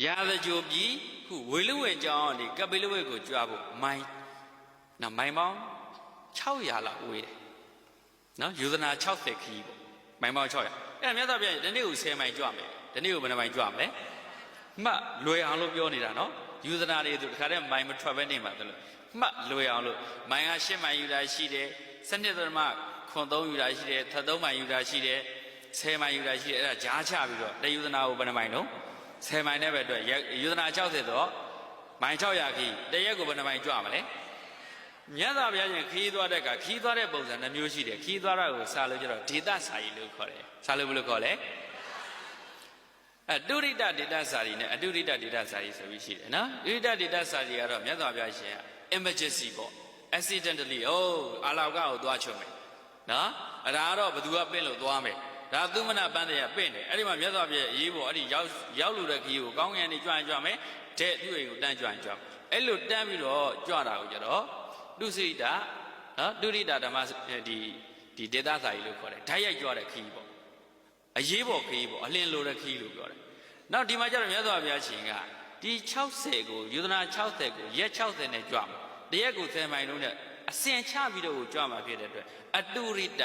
ရာဇကြိုပြီးခုဝေလူဝဲကြောင်းဒီကပိလဝဲကိုကြွားဖို့မိုင်းနော်မိုင်းပေါင်း600လောက်ဝေးတယ်နော်ယူဇနာ60ခီးပေါ့မိုင်းပေါင်း600အဲ့ဒါမြတ်စွာဘုရားဒီနေ့ကို10မိုင်ကြွမယ်ဒီနေ့ကိုဘယ်နှမိုင်ကြွမလဲမှတ်လွယ်အောင်လို့ပြောနေတာနော်ယူဇနာတွေဆိုတခါတည်းမိုင်းမထွက်ပဲနေမှာတယ်လို့မှတ်လွယ်အောင်လို့မိုင်းက10မိုင်ယူတာရှိတယ်7.3ယူတာရှိတယ်3မိုင်ယူတာရှိတယ်10မိုင်ယူတာရှိတယ်အဲ့ဒါကြားချပြီးတော့တယူဇနာကိုဘယ်နှမိုင်တော့10မိုင်နဲ့ပဲအတွက်ယူဇနာ60တော့မိုင်600ခီးတရက်ကိုဘယ်နှမိုင်ကြွမလဲမြတ်စွာဘုရားရှင်ခီးသွားတဲ့ကခီးသွားတဲ့ပုံစံနှမျိုးရှိတယ်ခီးသွားတာကိုစာလို့ကျတော့ဒေသစာရီလို့ခေါ်တယ်စာလို့ဘယ်လိုခေါ်လဲအတုရိတဒေသစာရီနဲ့အတုရိတဒေသစာရီဆိုပြီးရှိတယ်နော်အတုရိတဒေသစာရီကတော့မြတ်စွာဘုရားရှင်က emergency ပေါ့ accidentally အာလောက်ကကိုသွားချုံမယ်နော်အဲ့ဒါကတော့ဘသူကပင့်လို့သွားမယ်ဒါသုမနပန်းတရားပင့်တယ်အဲ့ဒီမှာမြတ်စွာဘုရားအေးပေါ့အဲ့ဒီရောက်လို့တဲ့ခီးကိုကောင်းကင်ကနေကြွမယ်တဲ့သူ့အိမ်ကိုတန်းကြွအဲ့လိုတန်းပြီးတော့ကြွတာကိုကျတော့တုစိတနော်တုရိတဓမ္မဒီဒေသစာရီလို့ခေါ်တယ်ဓာတ်ရိုက်ကြွတဲ့ခီးပေါ့အရေးပေါ်ခီးပေါ့အလင်းလိုတဲ့ခီးလို့ပြောတယ်နောက်ဒီမှာကျတော့မြတ်စွာဘုရားရှင်ကဒီ60ကိုယူဇနာ60ကိုရက်60နဲ့ကြွမှာတရက်ကို10မိုင်လုံးနဲ့အစင်ချပြီးတော့ကြွမှာဖြစ်တဲ့အတွက်အတုရိတ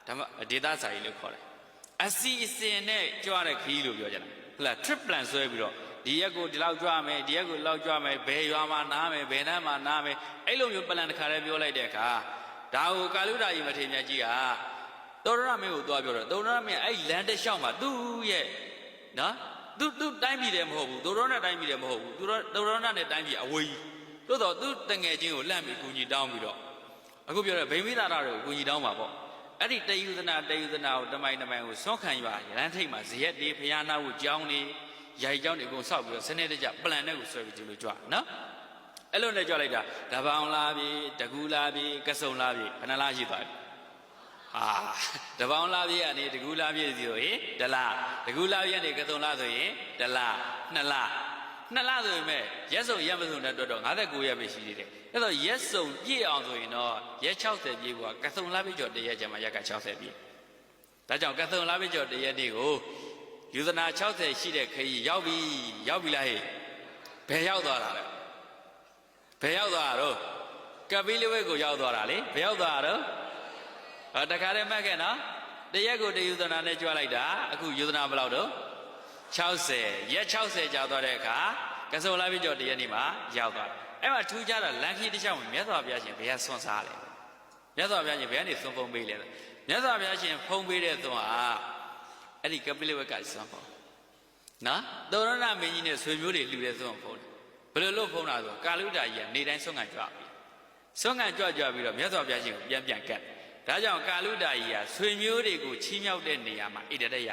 ဓမ္မဒေသစာရီလို့ခေါ်တယ်အစီအစဉ်နဲ့ကြွတဲ့ခီးလို့ပြောကြတယ်ဟုတ်လား trip plan ဆွဲပြီးတော့ဒီရက်ကိုဒီလောက်ကြွမယ်ဒီရက်ကိုဒီလောက်ကြွမယ်ဘယ်ရွာမှာနားမယ်ဘယ်နှမ်းမှာနားမယ်အဲ့လိုမျိုးပလန်တစ်ခါတည်းပြောလိုက်တဲ့အခါဒါကိုကာလုဒ္ဒရာမထေရမြတ်ကြီးကသောရမင်းကိုသွားပြောတော့သောရမင်းအဲ့လမ်းတစ်လျှောက်မှာသူ့ရဲ့နော်သူတိုင်းပြည်တယ်မဟုတ်ဘူးသောရဏတိုင်းပြည်တယ်မဟုတ်ဘူးသောရဏနဲ့တိုင်းပြည်အဝေးသို့တော့သူတငယ်ချင်းကိုလှမ်းပြီးကူညီတောင်းပြီးတော့အခုပြောတဲ့ဗိမိသာရတွေကိုကူညီတောင်းပါပေါ့အဲ့ဒီတယူဇနာကိုတမိုင်ကိုစွန့်ခံရွာရန်ထိတ်မှာဇရက်တေးဖျားနာဖို့ကြောင်းနေရိုက်ကြောင်းတွေအကုန်ဆောက်ပြီးတော့စနေတကျပလန်နဲ့ကိုဆွဲပြီးဒီလိုကြွနော်အဲ့လိုနဲ့ကြွလိုက်တာတပောင်လာပြီတကူလာပြီကဆုံလာပြီဘယ်နှလားရှိသွားပြီတပောင်လာပြီကနေတကူလာပြီဆိုရင်တလားတကူလာပြီကနေကဆုံလာဆိုရင်တလား2လဆိုရင်မဲ့ရက်စုံရက်မစုံနဲ့တော့59ရက်ပဲရှိသေးတယ်အဲ့တော့ရက်စုံပြည့်အောင်ဆိုရင်တော့ရက်60ပြည့်ဖို့ကဆုံလာပြီကျော်တရက်ကျမှရက်က60ပြည့်ဒါကြောင့်ကဆုံလာပြီကျော်တရက်နေ့ကိုယူဇနာ60ရှိတဲ့ခရီးရောက်ပြီလားဟဲ့ဘယ်ရောက်သွားတာလဲဘယ်ရောက်သွားတာတော့ကပိလဝဲကိုရောက်သွားတာလေဘယ်ရောက်သွားတာတော့တခါတည်းမှတ်ခဲ့နော်တရက်ကိုတယူဇနာနဲ့ကြွလိုက်တာအခုယူဇနာဘယ်လောက်တော့60ရက်60ကြာသွားတဲ့အခါကဆုံလာပြီကျော်တရက်နေ့မှာရောက်သွားတယ်အဲ့မှာထူးခြားတာလမ်းခီးတစ်ချောင်းမြတ်စွာဘုရားရှင်ဘယ်ကဆွန်စားလဲမြတ်စွာဘုရားရှင်ဘယ်ကနေဆွန်ဖုံးပေးလဲမြတ်စွာဘုရားရှင်ဖုံးပေးတဲ့သွန်ဟာအဲ့ဒီကပိလဝက်ကဆွမ်းဖုံးနော်သောရဏမင်းကြီးနဲ့ဆွေမျိုးတွေလှူတဲ့ဆွမ်းဖုံးဘယ်လိုလုပ်ဖုံးတာဆိုကာလုဒ္ဒရာကြီးကနေတိုင်းဆွမ်းခံကြွပြီဆွမ်းခံကြွပြီးတော့မြတ်စွာဘုရားရှင်ကိုပြန်ကတ်ဒါကြောင့်ကာလုဒ္ဒရာကြီးကဆွေမျိုးတွေကိုချီးမြှောက်တဲ့နေရာမှာဣတရ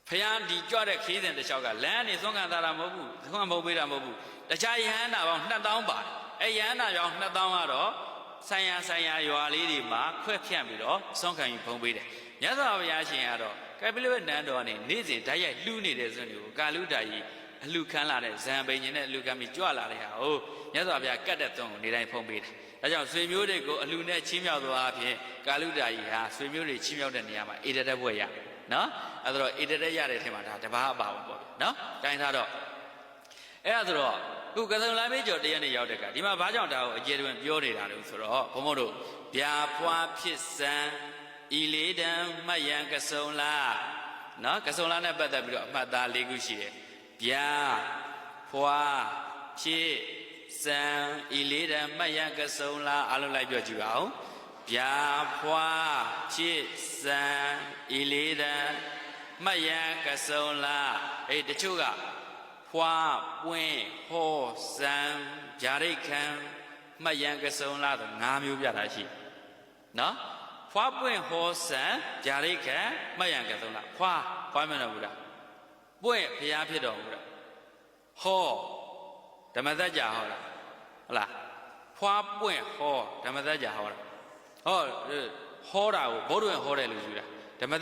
ဖယားဒီကြွတဲ့ခီးစဉ်တစ်လျှောက်ကလမ်းနေဆွမ်းခံတာမဟုတ်ဘူးဆွမ်းခံမဟုတ်ပေးတာမဟုတ်ဘူးတခြားယဟန္တာပေါင်း2000ပါတယ်အဲယဟန္တာပေါင်း2000ကတော့ဆိုင်ရာရွာလေးတွေမှာခွဲဖြန့်ပြီးတော့ဆွမ်းခံယူဖုံးပေးတယ်မြတ်စွာဘုရားရှင်ကတော့ကပိလဝက်နန်းတော်ကနေနေ့စဉ်ဓာတ်ရိုက်လှူနေတဲ့စွန်းတွေကိုကာလုဒ္ဒရာကြီးအလှခံလာတဲ့ဇံပိန်ရှင်နဲ့အလှခံပြီးကြွလာတဲ့ဟာကိုမြတ်စွာဘုရားကတ်တဲ့သွန်ကိုနေတိုင်းဖုံးပေးတယ်ဒါကြောင့်ဆွေမျိုးတွေကိုအလှနဲ့ချီးမြှောက်သွားအဖြစ်ကာလုဒ္ဒရာကြီးဟာဆွေမျိုးတွေချီးမြှောက်တဲ့နေရာမှာဣတရဘွဲ့ရနော်အဲ့တော့ဣတရရတဲ့ထဲမှာဒါတပါးအပါဝင်ပေါ့နော်တိုင်းထားတော့အဲ့ဒါဆိုတော့ခုကဆုံလာမေးကျော်တရက်နဲ့ရောက်တဲ့ကဒီမှာဘာကြောင့်ဒါကိုအကျေတွင်ပြောနေတာလို့ဆိုတော့ဘုံဘုံတို့ဗျာဖွာဖြစ်စံဤလေးတံမှတ်ရန်ကဆုံလာနော်ကဆုံလာနဲ့ပတ်သက်ပြီးတော့အမှတ်သား၄ခုရှိတယ်ဗျာဖွာဖြစ်စံဤလေးတံမှတ်ရန်ကဆုံလာအားလုံးလိုက်ပြောကြည့်ပါဦးဗျာဖွာဖြစ်စံဤလေးတံမှတ်ရန်ကဆုံလာတချို့ကဖွာပွင့်ဟောစံဗျာရိတ်ခံမှတ်ရန်ကဆုံလာဆို5မျိုးပြတာရှိနော်ဖွာပွင့်ဟောစံဗျာရိတ်ခံမှတ်ရန်ကဆုံလာဖွာမနော်ဘူးလားပွင့်ဘုရားဖြစ်တော်မူတာဟောဓမ္မစကြာဟောလားဟုတ်လားဖွာပွင့်ဟောဓမ္မစကြာဟောလားဟောတာကိုဘုဒ္ဓဝင်ဟောတယ်လို့ယူတာဓမ္မ